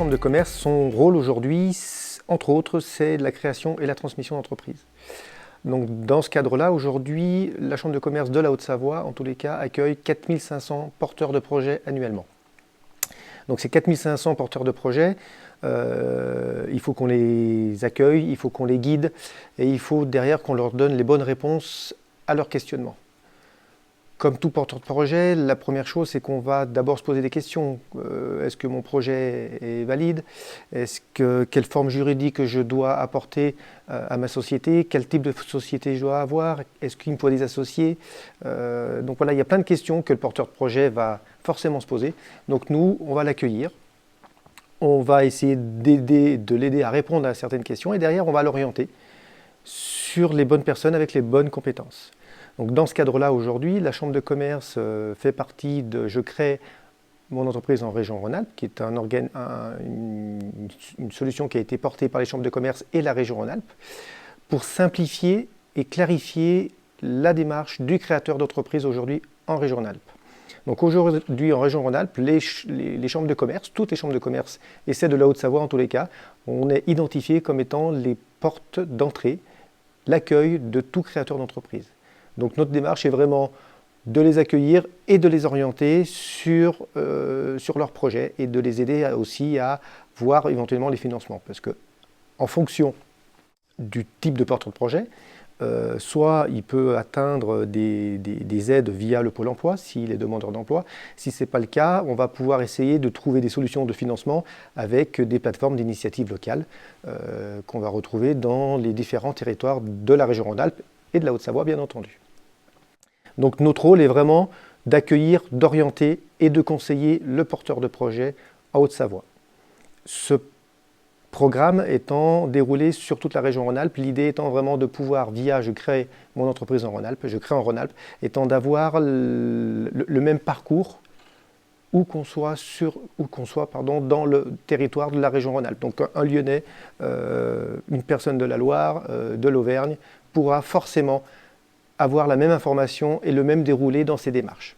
chambre de commerce, son rôle aujourd'hui, entre autres, c'est la création et la transmission d'entreprise. Donc dans ce cadre-là, aujourd'hui, la chambre de commerce de la Haute-Savoie, en tous les cas, accueille 4500 porteurs de projets annuellement. Donc ces 4500 porteurs de projets, il faut qu'on les accueille, il faut qu'on les guide et il faut derrière qu'on leur donne les bonnes réponses à leurs questionnements. Comme tout porteur de projet, la première chose, c'est qu'on va d'abord se poser des questions. Est-ce que mon projet est valide? Quelle forme juridique je dois apporter à ma société? Quel type de société je dois avoir? Est-ce qu'il me faut des associés? Donc voilà, il y a plein de questions que le porteur de projet va forcément se poser. Donc nous, on va l'accueillir. On va essayer de l'aider à répondre à certaines questions et derrière, on va l'orienter sur les bonnes personnes avec les bonnes compétences. Donc dans ce cadre-là, aujourd'hui, la Chambre de commerce fait partie de Je crée mon entreprise en région Rhône-Alpes, qui est une solution qui a été portée par les chambres de commerce et la région Rhône-Alpes, pour simplifier et clarifier la démarche du créateur d'entreprise aujourd'hui en région Rhône-Alpes. Donc aujourd'hui, en région Rhône-Alpes, les chambres de commerce, toutes les chambres de commerce, et celles de la Haute-Savoie en tous les cas, on est identifiés comme étant les portes d'entrée, l'accueil de tout créateur d'entreprise. Donc notre démarche est vraiment de les accueillir et de les orienter sur leurs projets et de les aider aussi à voir éventuellement les financements. Parce qu'en fonction du type de porteur de projet, soit il peut atteindre des aides via le Pôle emploi s'il est demandeur d'emploi. Si ce n'est pas le cas, on va pouvoir essayer de trouver des solutions de financement avec des plateformes d'initiatives locales qu'on va retrouver dans les différents territoires de la région Rhône-Alpes et de la Haute-Savoie, bien entendu. Donc notre rôle est vraiment d'accueillir, d'orienter et de conseiller le porteur de projet en Haute-Savoie. Ce programme étant déroulé sur toute la région Rhône-Alpes, l'idée étant vraiment de pouvoir, via Je crée mon entreprise en Rhône-Alpes, Je crée en Rhône-Alpes, étant d'avoir le même parcours où qu'on soit, dans le territoire de la région Rhône-Alpes. Donc un Lyonnais, une personne de la Loire, de l'Auvergne, pourra forcément avoir la même information et le même déroulé dans ses démarches.